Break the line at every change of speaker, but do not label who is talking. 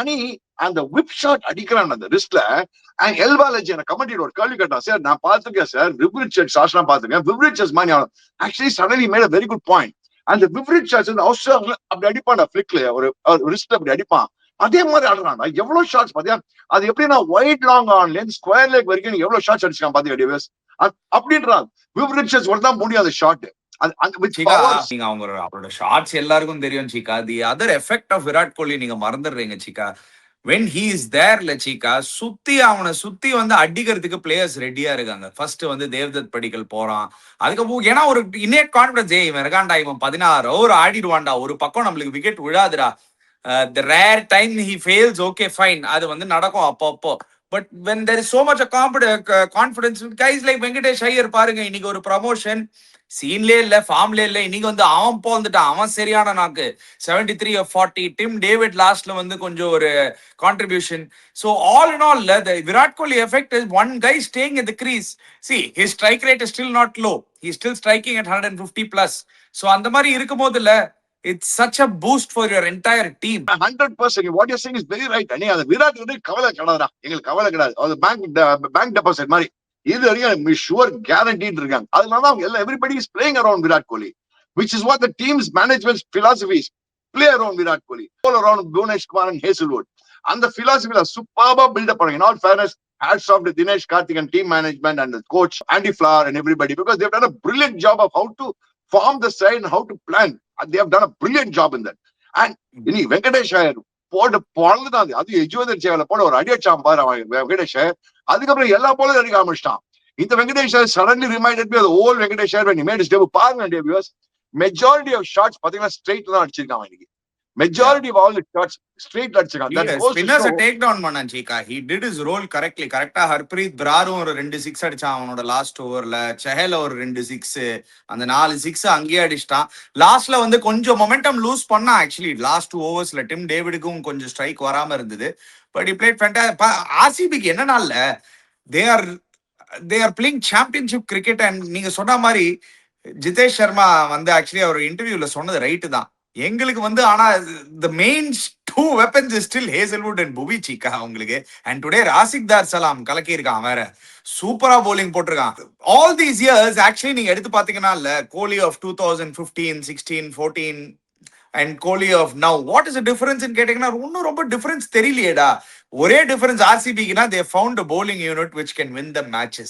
அணி அந்த whip shot அடிக்கிறான் அந்த ரிஸ்ட்ல. அண்ட் எல்வாலஜி எனக்கு கமெண்ட் ஒரு கேள்வி கேட்டான், சார் நான் பாத்துருக்கேன் சார் விவ்ரிச்சர்ட் ஷாட்ஸ் எல்லாம் பாத்துருக்கேன், விவ்ரிச்சர்ஸ் மாதிரி actually suddenly made a very good point. அந்த விவ்ரிச் ஷாட்ஸ் வந்து ஆஸ்திரேலியா அப்படி அடிப்பான் ஃபிளிக்ல, ஒரு ரிஸ்ட் அப்படி அடிப்பான், அதே மாதிரி ஆடுறான். எவ்வளவு ஷாட்ஸ் பாத்தியா, அது எப்படின்னா ஒயிட் லாங் ஆன்ல ஸ்கொயர் லேக் வரைக்கும் எவ்வளவு ஷாட்ஸ் அடிச்சிருக்கான் பாத்தீங்க டிவிஎஸ் அப்படின்றான். விவ்ரிச்சர்ஸ் ஒரு தான் முடியும் அந்த ஷாட்.
நீங்க அவரோட ஷார்ட்ஸ் எல்லாருக்கும் தெரியும் Cheeka. The other effect of Virat Kohli நீங்க மறந்துடுறீங்க சீக்கா. when he is there லச்சிகா, அவனை சுத்தி வந்து அடிக்கிறதுக்கு பிளேயர்ஸ் ரெடியா இருக்காங்க. ஃபர்ஸ்ட் வந்து தேவ்தத் படிக்கல் போறான், அதுக்கப்புறம் ஏன்னா ஒரு இன்னேட் கான்பிடன்ஸ், இவன் இருக்கான்டா, இவன் 16 ஓவர் ஆடிடுவான்டா, ஒரு பக்கம் நம்மளுக்கு wicket விழாதுடா. the rare time he fails, okay fine, அது வந்து நடக்கும் அப்பப்போ. But when there is so much confidence, guys like Venkatesh Iyer பாருங்க, இன்னைக்கு ஒரு ப்ரமோஷன் சீன்லே இல்ல, ஃபார்ம்லே இல்ல, இன்னைக்கு வந்து அவன் போந்துட்டான், அவன் சரியான நாக்கு 73 of 40. டிம் டேவிட் லாஸ்ட்ல வந்து கொஞ்சம் ஒரு contribution. So all in all, the Virat Kohli effect is one guy staying at the crease. See, his strike rate is still not low, he's still striking at 150 plus. So அந்த மாதிரி இருக்கும்போதுல it's such a boost for your entire team.
100%. What you're saying is very right. அண்ணே அது விராட் வந்து கவலை கிடையாதுடா, எங்களுக்கு கவலை கிடையாது. அது பேங்க் டெபாசிட் மாதிரி இது வரைக்கும் ஷுவர் கேரண்டிட் இருக்காங்க. அதனால அவங்க எல்லாம் everybody is playing around Virat Kohli, which is what the team's management philosophy is. Play around Virat Kohli, all around Bhunesh Kumar and Hazelwood. And the philosophy is superb build up. In all fairness, hats off to Dinesh Karthik and team management and the coach Andy Flower and everybody, because they've done a brilliant job of how to form the side and how to plan. And they have done a brilliant job in that. And இனி வெங்கடேஷ் ஐயர் போட்டு பொழந்துதான், அது யஜுவேந்தர் சேவல போல ஒரு அடி அடிச்சான் பாரு அவன் வெங்கடேஷ் ஐயர். அதுக்கப்புறம் எல்லா போல அடிக்க ஆரம்பிச்சிட்டான். இந்த Venkatesh Iyer suddenly reminded me of the old Venkatesh Iyer when he made his debut. பாருங்க டேவியர்ஸ், மெஜாரிட்டி ஆஃப் ஷாட்ஸ் பாத்தீங்கன்னா ஸ்ட்ரெயிட் தான் அடிச்சிருக்கான் இன்னைக்கு. Majority of all the shots straight அடிச்சிருக்கான். That goes to show
take down பண்ணான் Cheeka. he did his role correctly. கரெக்ட்டா ஹர்ப்ரீத் பிராரும் ஒரு 2 6 அடிச்சான் அவனோட லாஸ்ட் ஓவர்ல. செஹல் ஒரு 2 6, அந்த 4 6 அங்கேயே அடிச்சிட்டான். லாஸ்ட்ல வந்து கொஞ்சம் மொமெண்டம் லூஸ் பண்ணா ஆக்சுவலி லாஸ்ட் 2 ஓவர்ஸ்ல. டிம் டேவிடுக்கும் கொஞ்சம் ஸ்ட்ரைக் வராம இருந்தது. But he played fantastic. ஆர்சிபிக்கு என்னனால they are playing championship cricket. and நீங்க சொன்ன மாதிரி ஜிதேஷ் சர்மா வந்து ஆக்சுவலி அவர் இன்டர்வியூல சொன்னது ரைட்டு தான். எங்களுக்கு வந்து ஆனா the main two weapons is still Hazelwood and Bhuvi சீக்கா உங்களுக்கு. and today ராசிக் தார் சலாம் கலக்கி இருக்கான், வேற சூப்பரா bowling போட்டிருக்கான். all these years actually நீங்க எடுத்து பாத்தீங்கன்னா இல்ல, கோலி of 2015 16 14 and Kohli of now, what is the difference in கேட்டீங்கன்னா ஒன்னும் ரொம்ப டிஃபரன்ஸ் தெரியலையேடா. ஒரே difference ஆர்சிபிக்குனா they found a bowling unit which can win the matches.